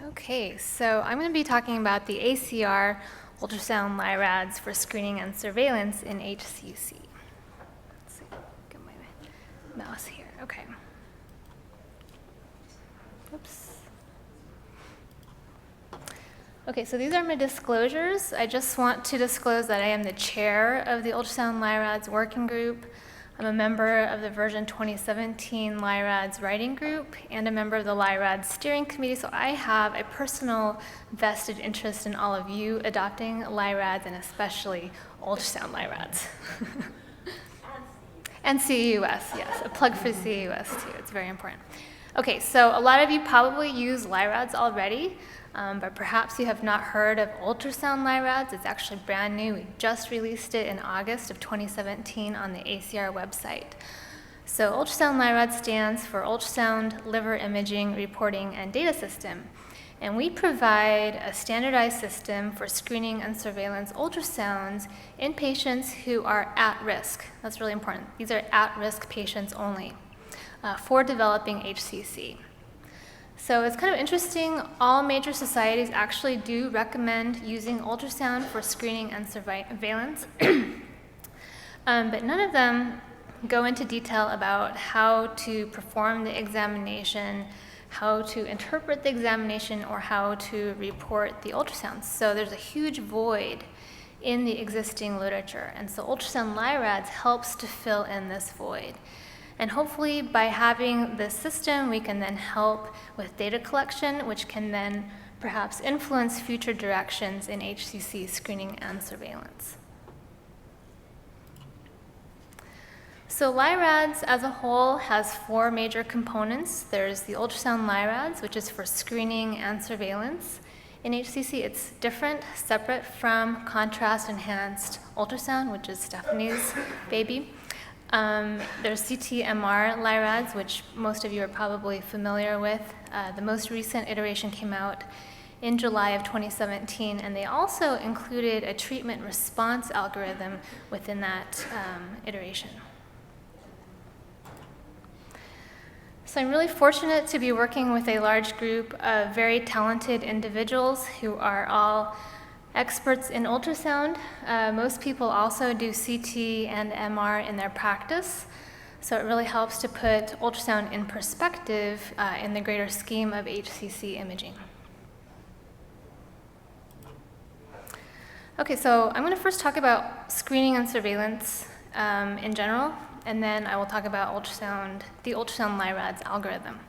Okay, so I'm going to be talking about the ACR ultrasound RADS for screening and surveillance in HCC. Let's see, get my mouse here. Okay. Oops. Okay, so these are my disclosures. I just want to disclose that I am the chair of the ultrasound RADS working group. I'm a member of the version 2017 RADS writing group and a member of the RADS steering committee, so I have a personal vested interest in all of you adopting RADS and especially ultrasound RADS. And CEUS, yes, a plug for CEUS too, it's very important. Okay, so a lot of you probably use RADS already, but perhaps you have not heard of ultrasound RADS. It's actually brand new. We just released it in August of 2017 on the ACR website. So ultrasound RADS stands for Ultrasound Liver Imaging Reporting and Data System. And we provide a standardized system for screening and surveillance ultrasounds in patients who are at risk. That's really important. These are at-risk patients only for developing HCC. So it's kind of interesting, all major societies actually do recommend using ultrasound for screening and surveillance, but none of them go into detail about how to perform the examination, how to interpret the examination, or how to report the ultrasounds. So there's a huge void in the existing literature, and so ultrasound RADS helps to fill in this void. And hopefully by having this system, we can then help with data collection, which can then perhaps influence future directions in HCC screening and surveillance. So RADS as a whole has four major components. There's the ultrasound RADS, which is for screening and surveillance. In HCC, it's different, separate from contrast-enhanced ultrasound, which is Stephanie's baby. There's CT-MR RADS, which most of you are probably familiar with. The most recent iteration came out in July of 2017, and they also included a treatment response algorithm within that iteration. So I'm really fortunate to be working with a large group of very talented individuals who are all experts in ultrasound. Most people also do CT and MR in their practice, so it really helps to put ultrasound in perspective in the greater scheme of HCC imaging. Okay, so I'm going to first talk about screening and surveillance in general, and then I will talk about the ultrasound RADS algorithm.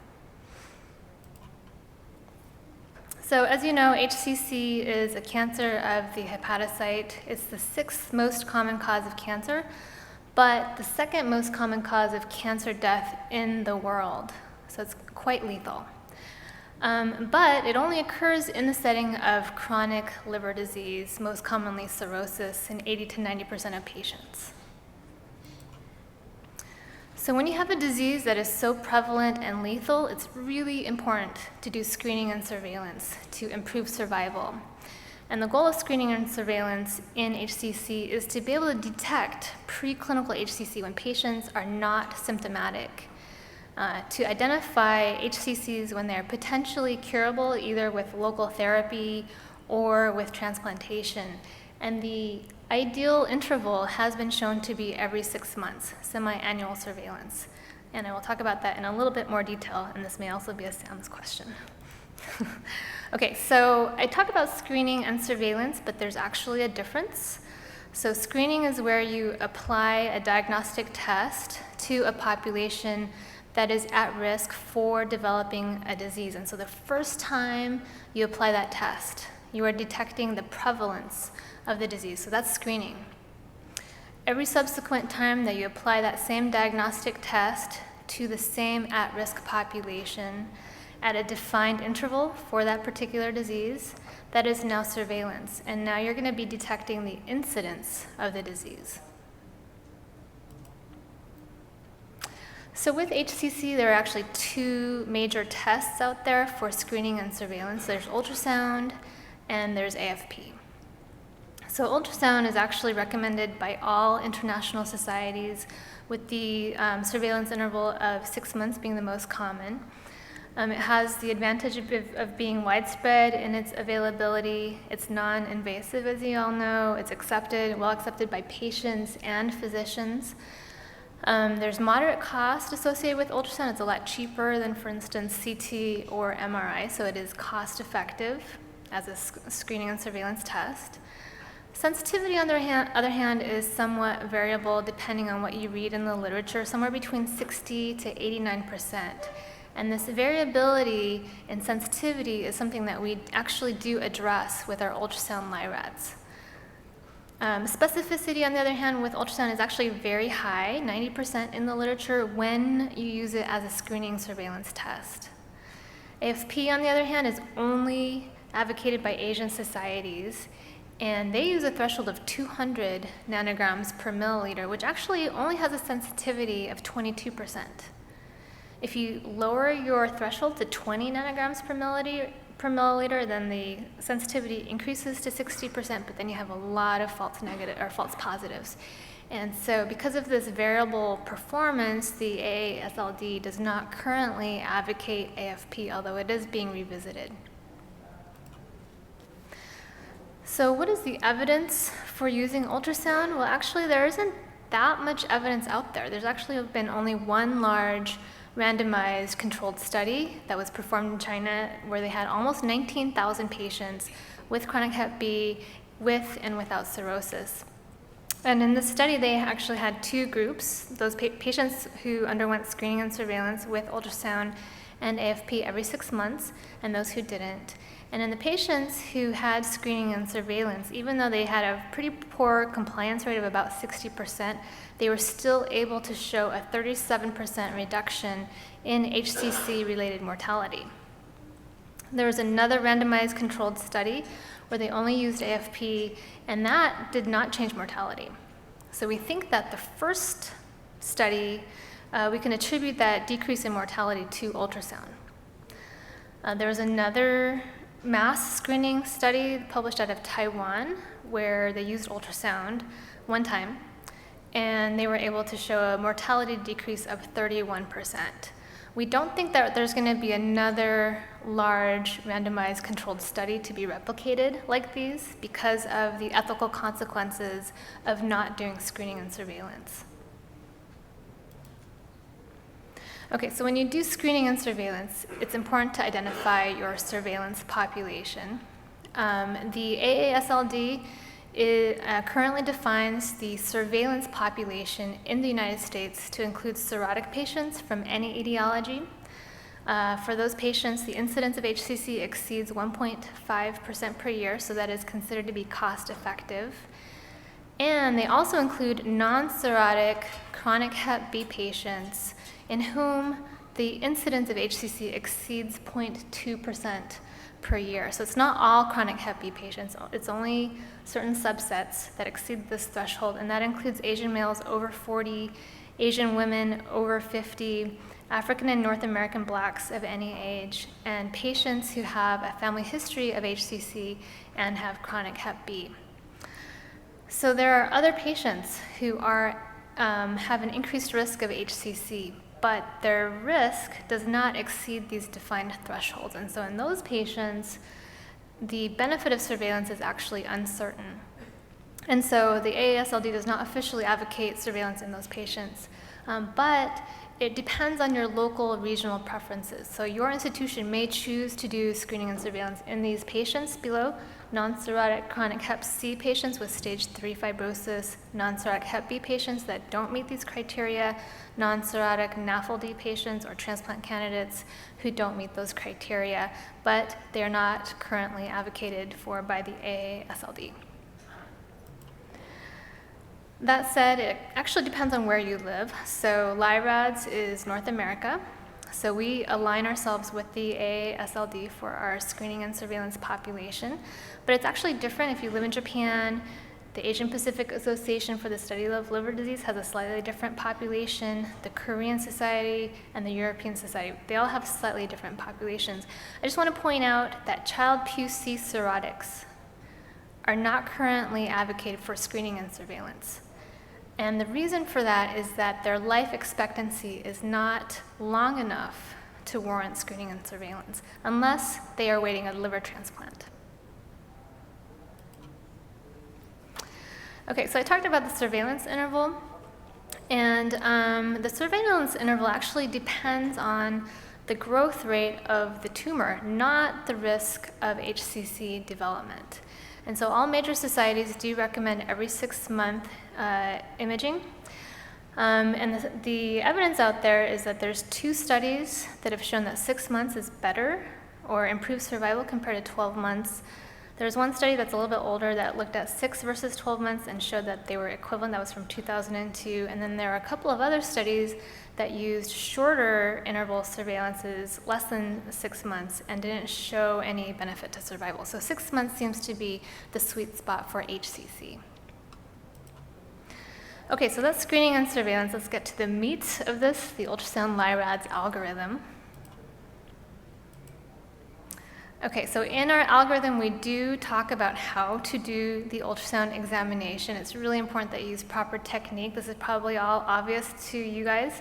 So as you know, HCC is a cancer of the hepatocyte. It's the 6th most common cause of cancer, but the 2nd most common cause of cancer death in the world. So it's quite lethal. But it only occurs in the setting of chronic liver disease, most commonly cirrhosis, in 80 to 90% of patients. So when you have a disease that is so prevalent and lethal, it's really important to do screening and surveillance to improve survival. And the goal of screening and surveillance in HCC is to be able to detect preclinical HCC when patients are not symptomatic, to identify HCCs when they're potentially curable, either with local therapy or with transplantation. And the ideal interval has been shown to be every 6 months, semi-annual surveillance. And I will talk about that in a little bit more detail, and this may also be a Sam's question. Okay, so I talk about screening and surveillance, but there's actually a difference. So screening is where you apply a diagnostic test to a population that is at risk for developing a disease. And so the first time you apply that test, you are detecting the prevalence of the disease, so that's screening. Every subsequent time that you apply that same diagnostic test to the same at-risk population at a defined interval for that particular disease, that is now surveillance, and now you're going to be detecting the incidence of the disease. So with HCC, there are actually two major tests out there for screening and surveillance. There's ultrasound and there's AFP. So ultrasound is actually recommended by all international societies, with the surveillance interval of 6 months being the most common. It has the advantage of being widespread in its availability. It's non-invasive, as you all know. It's well accepted by patients and physicians. There's moderate cost associated with ultrasound. It's a lot cheaper than, for instance, CT or MRI, so it is cost effective as a screening and surveillance test. Sensitivity, on the other hand, is somewhat variable depending on what you read in the literature, somewhere between 60 to 89%. And this variability in sensitivity is something that we actually do address with our ultrasound LIRADS. Specificity, on the other hand, with ultrasound is actually very high, 90% in the literature, when you use it as a screening surveillance test. AFP, on the other hand, is only advocated by Asian societies, and they use a threshold of 200 nanograms per milliliter, which actually only has a sensitivity of 22%. If you lower your threshold to 20 nanograms per milliliter, then the sensitivity increases to 60%, but then you have a lot of false positives. And so because of this variable performance, the AASLD does not currently advocate AFP, although it is being revisited. So what is the evidence for using ultrasound? Well, actually, there isn't that much evidence out there. There's actually been only one large randomized controlled study that was performed in China where they had almost 19,000 patients with chronic Hep B with and without cirrhosis. And in this study, they actually had two groups, those patients who underwent screening and surveillance with ultrasound and AFP every 6 months, and those who didn't. And in the patients who had screening and surveillance, even though they had a pretty poor compliance rate of about 60%, they were still able to show a 37% reduction in HCC-related mortality. There was another randomized controlled study where they only used AFP, and that did not change mortality. So we think that the first study, we can attribute that decrease in mortality to ultrasound. There was another mass screening study published out of Taiwan where they used ultrasound one time, and they were able to show a mortality decrease of 31%. We don't think that there's going to be another large randomized controlled study to be replicated like these because of the ethical consequences of not doing screening and surveillance. Okay, so when you do screening and surveillance, it's important to identify your surveillance population. The AASLD currently defines the surveillance population in the United States to include cirrhotic patients from any etiology. For those patients, the incidence of HCC exceeds 1.5% per year, so that is considered to be cost effective. And they also include non-cirrhotic chronic Hep B patients in whom the incidence of HCC exceeds 0.2% per year. So it's not all chronic Hep B patients, it's only certain subsets that exceed this threshold, and that includes Asian males over 40, Asian women over 50, African and North American Blacks of any age, and patients who have a family history of HCC and have chronic Hep B. So there are other patients who have an increased risk of HCC, but their risk does not exceed these defined thresholds. And so in those patients, the benefit of surveillance is actually uncertain. And so the AASLD does not officially advocate surveillance in those patients, but it depends on your local regional preferences. So your institution may choose to do screening and surveillance in these patients below: non-cirrhotic chronic Hep C patients with stage 3 fibrosis, non-cirrhotic Hep B patients that don't meet these criteria, non-cirrhotic NAFLD patients or transplant candidates who don't meet those criteria, but they are not currently advocated for by the AASLD. That said, it actually depends on where you live. So LIRADS is North America. So we align ourselves with the AASLD for our screening and surveillance population. But it's actually different if you live in Japan. The Asian Pacific Association for the Study of Liver Disease has a slightly different population. The Korean Society and the European Society, they all have slightly different populations. I just want to point out that child PUC cirrhotics are not currently advocated for screening and surveillance. And the reason for that is that their life expectancy is not long enough to warrant screening and surveillance, unless they are awaiting a liver transplant. Okay, so I talked about the surveillance interval, and the surveillance interval actually depends on the growth rate of the tumor, not the risk of HCC development. And so all major societies do recommend every 6-month imaging. And the evidence out there is that there's 2 studies that have shown that 6 months is better or improves survival compared to 12 months. There's one study that's a little bit older that looked at 6 versus 12 months and showed that they were equivalent. That was from 2002. And then there are a couple of other studies that used shorter interval surveillances, less than 6 months, and didn't show any benefit to survival. So 6 months seems to be the sweet spot for HCC. Okay, so that's screening and surveillance. Let's get to the meat of this, the ultrasound RADS algorithm. Okay, so in our algorithm, we do talk about how to do the ultrasound examination. It's really important that you use proper technique. This is probably all obvious to you guys,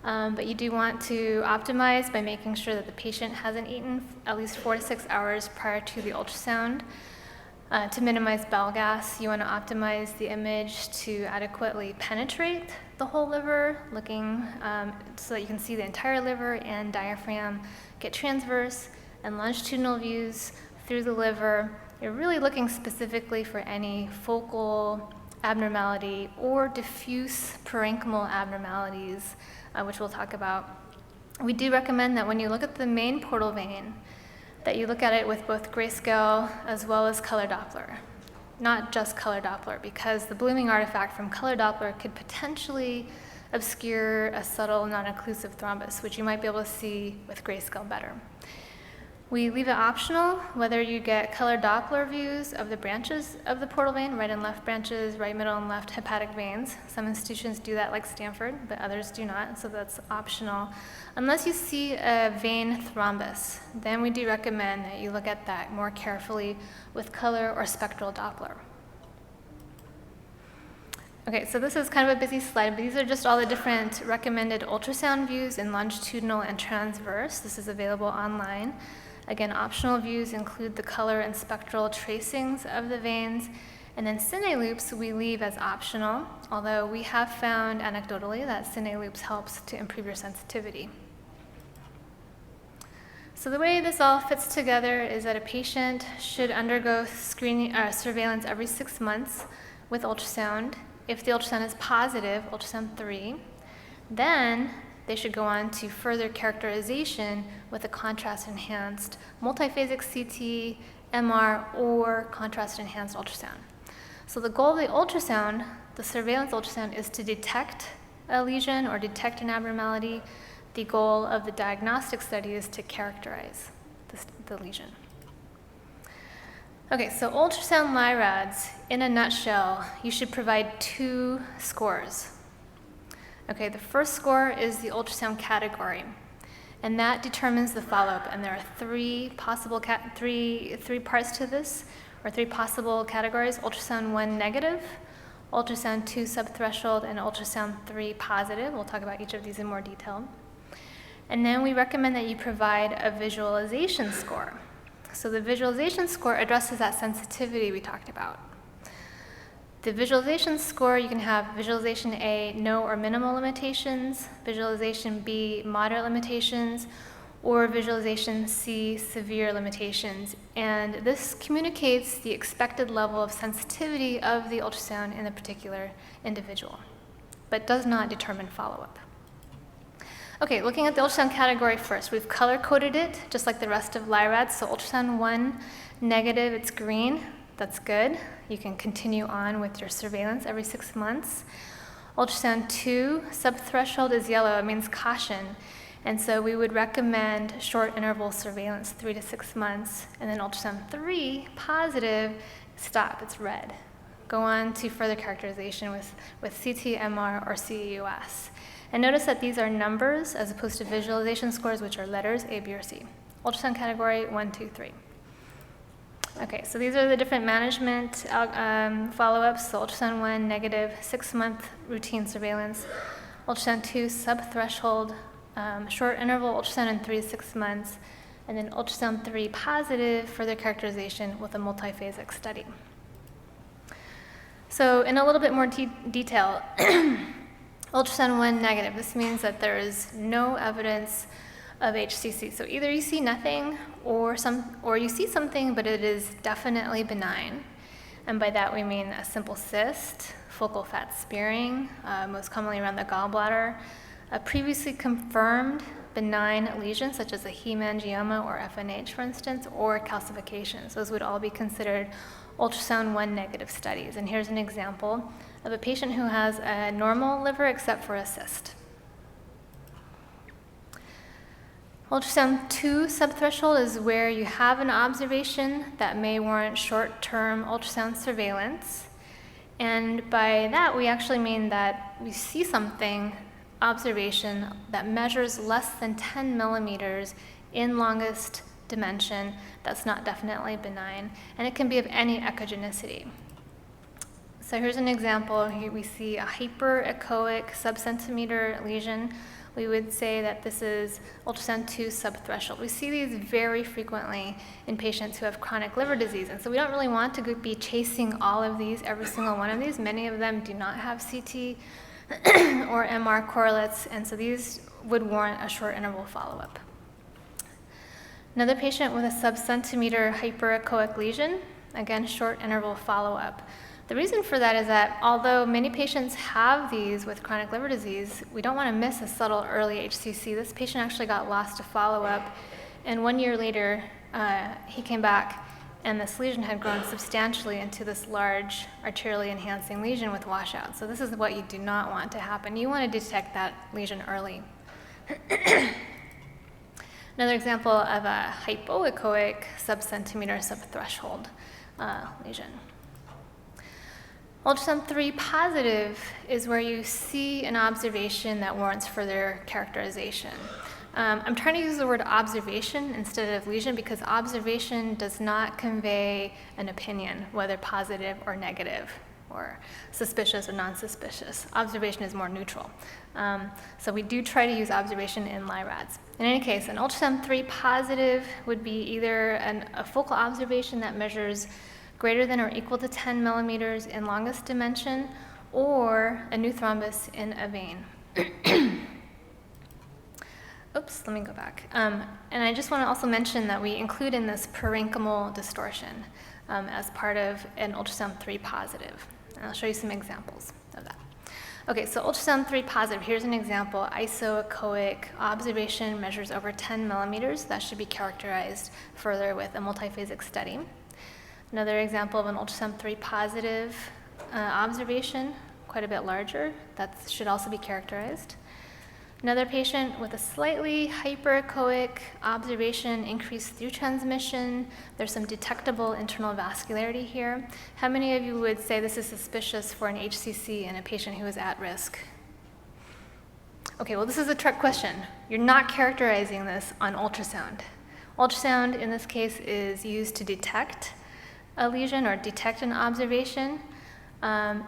but you do want to optimize by making sure that the patient hasn't eaten at least 4 to 6 hours prior to the ultrasound. To minimize bowel gas, you want to optimize the image to adequately penetrate the whole liver, looking so that you can see the entire liver and diaphragm, get transverse and longitudinal views through the liver. You're really looking specifically for any focal abnormality or diffuse parenchymal abnormalities, which we'll talk about. We do recommend that when you look at the main portal vein, that you look at it with both grayscale as well as color Doppler, not just color Doppler, because the blooming artifact from color Doppler could potentially obscure a subtle non-occlusive thrombus, which you might be able to see with grayscale better. We leave it optional whether you get color Doppler views of the branches of the portal vein, right and left branches, right, middle, and left hepatic veins. Some institutions do that, like Stanford, but others do not, so that's optional. Unless you see a vein thrombus, then we do recommend that you look at that more carefully with color or spectral Doppler. Okay, so this is kind of a busy slide, but these are just all the different recommended ultrasound views in longitudinal and transverse. This is available online. Again, optional views include the color and spectral tracings of the veins, and then cine loops we leave as optional, although we have found anecdotally that cine loops helps to improve your sensitivity. So the way this all fits together is that a patient should undergo surveillance every 6 months with ultrasound. If the ultrasound is positive, ultrasound 3, then they should go on to further characterization with a contrast-enhanced multiphasic CT, MR, or contrast-enhanced ultrasound. So the goal of the ultrasound, the surveillance ultrasound, is to detect a lesion or detect an abnormality. The goal of the diagnostic study is to characterize the lesion. Okay, so ultrasound RADS, in a nutshell, you should provide 2 scores. Okay, the first score is the ultrasound category, and that determines the follow-up. And there are 3 possible three parts to this, or 3 possible categories: ultrasound 1 negative, ultrasound 2 subthreshold, and ultrasound 3 positive. We'll talk about each of these in more detail. And then we recommend that you provide a visualization score. So the visualization score addresses that sensitivity we talked about. The visualization score, you can have visualization A, no or minimal limitations, visualization B, moderate limitations, or visualization C, severe limitations. And this communicates the expected level of sensitivity of the ultrasound in a particular individual, but does not determine follow-up. Okay, looking at the ultrasound category first, we've color-coded it, just like the rest of RADS. So ultrasound 1, negative, it's green. That's good. You can continue on with your surveillance every 6 months. Ultrasound 2, subthreshold, is yellow. It means caution. And so we would recommend short interval surveillance, 3 to 6 months. And then ultrasound 3, positive, stop, it's red. Go on to further characterization with CT, MR, or CEUS. And notice that these are numbers as opposed to visualization scores, which are letters, A, B, or C. Ultrasound category 1, 2, 3. Okay, so these are the different management follow-ups. So ultrasound 1, negative, 6-month routine surveillance. Ultrasound 2, subthreshold, short interval ultrasound in 3 to 6 months, and then ultrasound 3 positive further characterization with a multiphasic study. So in a little bit more detail, ultrasound 1 negative, this means that there is no evidence of HCC. So either you see nothing or you see something, but it is definitely benign. And by that we mean a simple cyst, focal fat sparing, most commonly around the gallbladder, a previously confirmed benign lesion such as a hemangioma or FNH, for instance, or calcifications. Those would all be considered ultrasound 1 negative studies. And here's an example of a patient who has a normal liver except for a cyst. Ultrasound 2 subthreshold is where you have an observation that may warrant short-term ultrasound surveillance. And by that, we actually mean that we see something, observation, that measures less than 10 millimeters in longest dimension that's not definitely benign, and it can be of any echogenicity. So here's an example. Here we see a hyperechoic subcentimeter lesion. We would say that this is ultrasound 2 subthreshold. We see these very frequently in patients who have chronic liver disease, and so we don't really want to be chasing all of these, every single one of these. Many of them do not have CT or MR correlates, and so these would warrant a short interval follow-up. Another patient with a subcentimeter hyperechoic lesion, again, short interval follow-up. The reason for that is that although many patients have these with chronic liver disease, we don't want to miss a subtle early HCC. This patient actually got lost to follow-up, and 1 year later, he came back, and this lesion had grown substantially into this large arterially enhancing lesion with washout. So this is what you do not want to happen. You want to detect that lesion early. Another example of a hypoechoic subcentimeter subthreshold lesion. Ultrasound 3 positive is where you see an observation that warrants further characterization. I'm trying to use the word observation instead of lesion because observation does not convey an opinion, whether positive or negative, or suspicious or non-suspicious. Observation is more neutral. So we do try to use observation in RADS. In any case, an ultrasound 3 positive would be either a focal observation that measures greater than or equal to 10 millimeters in longest dimension, or a new thrombus in a vein. Oops, let me go back. And I just want to also mention that we include in this parenchymal distortion as part of an ultrasound 3 positive. And I'll show you some examples of that. Okay, so ultrasound 3 positive, here's an example. Isoechoic observation measures over 10 millimeters. That should be characterized further with a multiphasic study. Another example of an ultrasound 3 positive observation, quite a bit larger. That should also be characterized. Another patient with a slightly hyperechoic observation, increased through transmission. There's some detectable internal vascularity here. How many of you would say this is suspicious for an HCC in a patient who is at risk? Okay, well, this is a trick question. You're not characterizing this on ultrasound. Ultrasound, in this case, is used to detect a lesion or detect an observation.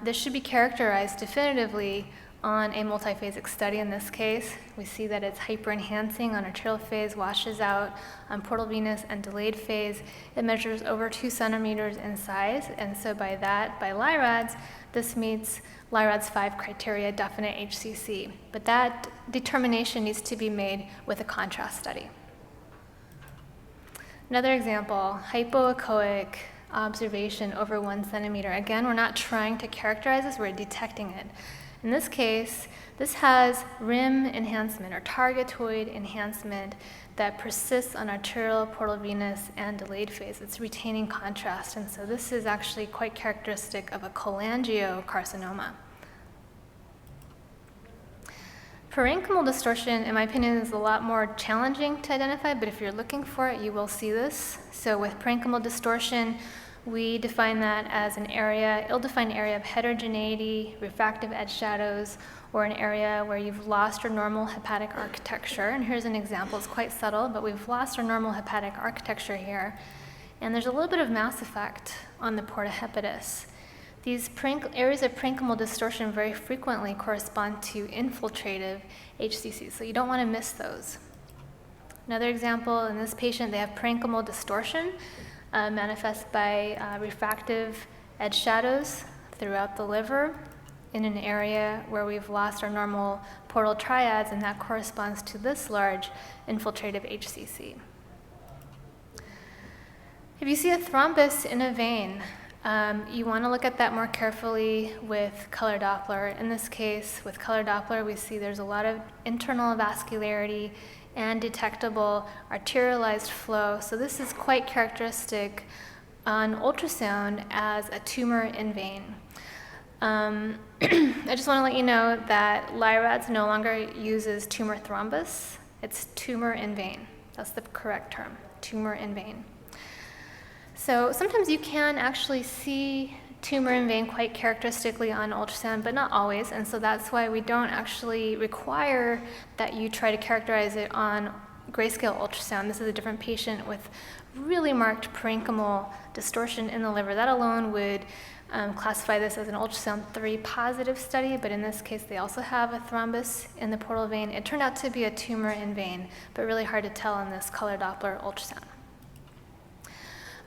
This should be characterized definitively on a multiphasic study. In this case, we see that it's hyperenhancing on arterial phase, washes out on portal venous and delayed phase. It measures over 2 centimeters in size, and so by LIRADS, this meets LIRADS 5 criteria, definite HCC. But that determination needs to be made with a contrast study. Another example, hypoechoic observation over 1 centimeter. Again, we're not trying to characterize this, we're detecting it. In this case, this has rim enhancement or targetoid enhancement that persists on arterial, portal venous, and delayed phase. It's retaining contrast, and so this is actually quite characteristic of a cholangiocarcinoma. Parenchymal distortion, in my opinion, is a lot more challenging to identify, but if you're looking for it, you will see this. So with parenchymal distortion, we define that as an area, ill-defined area of heterogeneity, refractive edge shadows, or an area where you've lost your normal hepatic architecture. And here's an example. It's quite subtle, but we've lost our normal hepatic architecture here. And there's a little bit of mass effect on the porta hepatis. These areas of parenchymal distortion very frequently correspond to infiltrative HCC, so you don't want to miss those. Another example, in this patient, they have parenchymal distortion, manifest by refractive edge shadows throughout the liver in an area where we've lost our normal portal triads, and that corresponds to this large infiltrative HCC. If you see a thrombus in a vein, you want to look at that more carefully with color Doppler. In this case, with color Doppler, we see there's a lot of internal vascularity and detectable arterialized flow. So this is quite characteristic on ultrasound as a tumor in vein. I just want to let you know that RADS no longer uses tumor thrombus. It's tumor in vein. That's the correct term, tumor in vein. So sometimes you can actually see tumor in vein quite characteristically on ultrasound, but not always, and so that's why we don't actually require that you try to characterize it on grayscale ultrasound. This is a different patient with really marked parenchymal distortion in the liver. That alone would classify this as an ultrasound 3 positive study, but in this case they also have a thrombus in the portal vein. It turned out to be a tumor in vein, but really hard to tell in this color Doppler ultrasound.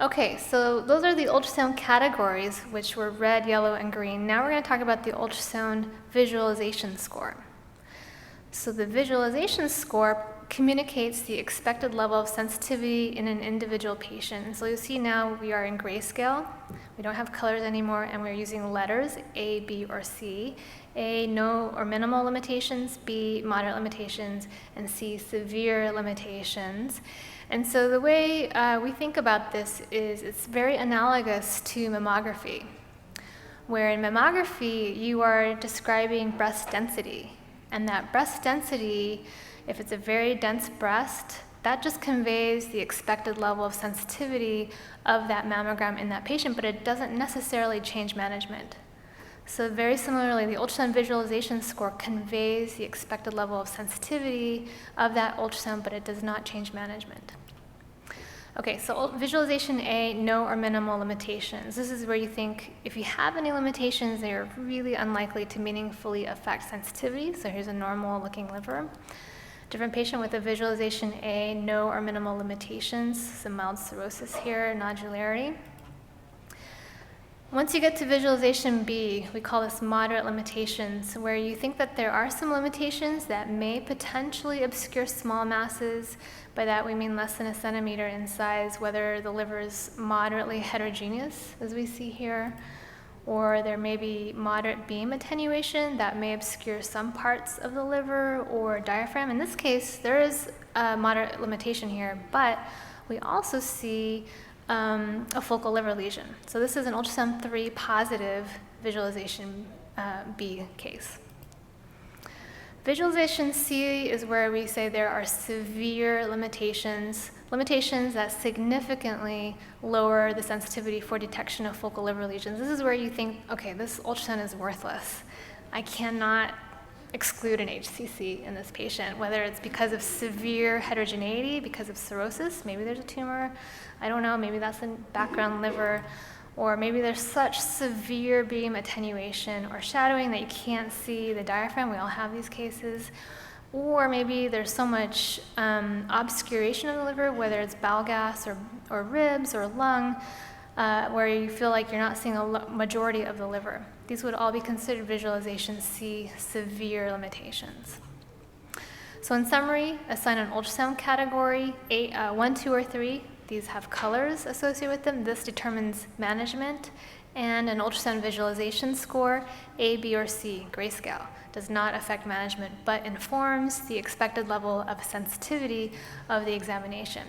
Okay, so those are the ultrasound categories, which were red, yellow, and green. Now we're going to talk about the ultrasound visualization score. So the visualization score communicates the expected level of sensitivity in an individual patient. And so you'll see now we are in grayscale. We don't have colors anymore, and we're using letters, A, B, or C. A, no or minimal limitations, B, moderate limitations, and C, severe limitations. And so the way we think about this is it's very analogous to mammography, where in mammography you are describing breast density. And that breast density, if it's a very dense breast, that just conveys the expected level of sensitivity of that mammogram in that patient, but it doesn't necessarily change management. So very similarly, the ultrasound visualization score conveys the expected level of sensitivity of that ultrasound, but it does not change management. Okay, so visualization A, no or minimal limitations. This is where you think if you have any limitations, they are really unlikely to meaningfully affect sensitivity. So here's a normal looking liver. Different patient with a visualization A, no or minimal limitations, some mild cirrhosis here, nodularity. Once you get to visualization B, we call this moderate limitations, where you think that there are some limitations that may potentially obscure small masses. By that we mean less than a centimeter in size, whether the liver is moderately heterogeneous, as we see here, or there may be moderate beam attenuation that may obscure some parts of the liver or diaphragm. In this case, there is a moderate limitation here, but we also see a focal liver lesion. So this is an ultrasound 3 positive visualization B case. Visualization C is where we say there are severe limitations that significantly lower the sensitivity for detection of focal liver lesions. This is where you think, okay, this ultrasound is worthless. I cannot exclude an HCC in this patient, whether it's because of severe heterogeneity, because of cirrhosis, maybe there's a tumor, I don't know, maybe that's a background liver, or maybe there's such severe beam attenuation or shadowing that you can't see the diaphragm. We all have these cases. Or maybe there's so much obscuration of the liver, whether it's bowel gas or ribs or lung, where you feel like you're not seeing a majority of the liver. These would all be considered visualization C severe limitations. So in summary, assign an ultrasound category, 1, 2, or 3. These have colors associated with them. This determines management. And an ultrasound visualization score, A, B, or C, grayscale, does not affect management, but informs the expected level of sensitivity of the examination.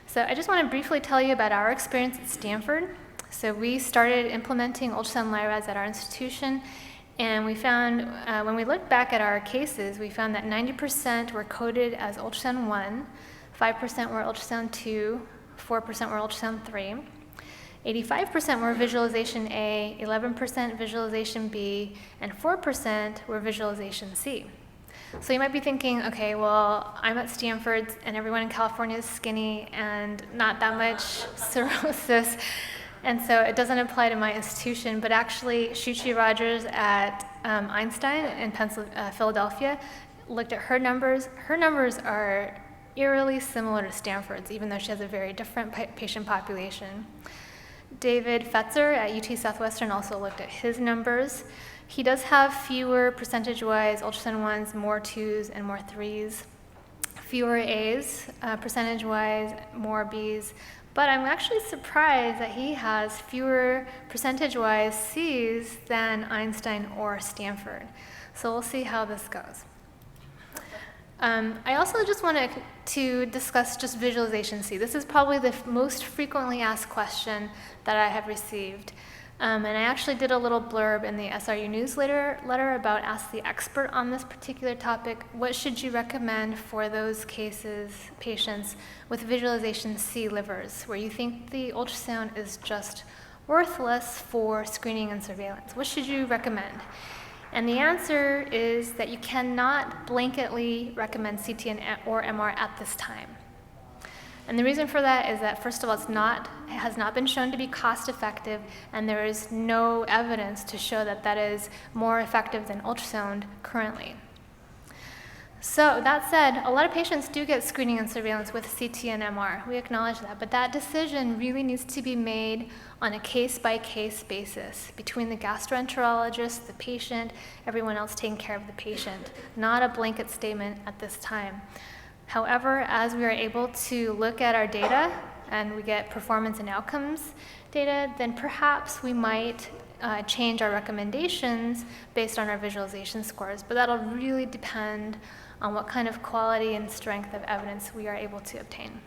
So I just want to briefly tell you about our experience at Stanford. So we started implementing ultrasound LIRADS at our institution, and we found, when we looked back at our cases, we found that 90% were coded as ultrasound 1, 5% were ultrasound 2, 4% were ultrasound 3, 85% were visualization A, 11% visualization B, and 4% were visualization C. So you might be thinking, okay, well, I'm at Stanford and everyone in California is skinny and not that much cirrhosis, And so it doesn't apply to my institution, but actually Shuchi Rogers at Einstein in Philadelphia looked at her numbers. Her numbers are eerily similar to Stanford's, even though she has a very different patient population. David Fetzer at UT Southwestern also looked at his numbers. He does have fewer percentage-wise ultrasound 1s, more 2s and more 3s, fewer A's percentage-wise, more B's, but I'm actually surprised that he has fewer percentage-wise C's than Einstein or Stanford. So we'll see how this goes. I also just wanted to discuss just visualization C. This is probably the most frequently asked question that I have received. And I actually did a little blurb in the SRU newsletter about Ask the Expert on this particular topic. What should you recommend for those cases, patients with visualization C livers, where you think the ultrasound is just worthless for screening and surveillance? What should you recommend? And the answer is that you cannot blanketly recommend CT or MR at this time. And the reason for that is that, first of all, it has not been shown to be cost effective, and there is no evidence to show that that is more effective than ultrasound currently. So that said, a lot of patients do get screening and surveillance with CT and MR. We acknowledge that, but that decision really needs to be made on a case-by-case basis between the gastroenterologist, the patient, everyone else taking care of the patient, not a blanket statement at this time. However, as we are able to look at our data and we get performance and outcomes data, then perhaps we might change our recommendations based on our visualization scores, but that'll really depend on what kind of quality and strength of evidence we are able to obtain.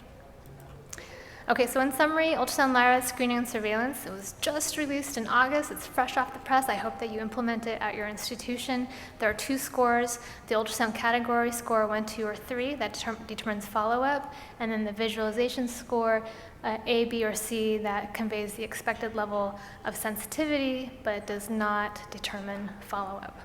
Okay, so in summary, ultrasound LIRAD screening and surveillance, it was just released in August. It's fresh off the press. I hope that you implement it at your institution. There are 2 scores, the ultrasound category score 1, 2, or 3 that determines follow-up, and then the visualization score A, B, or C that conveys the expected level of sensitivity, but it does not determine follow-up.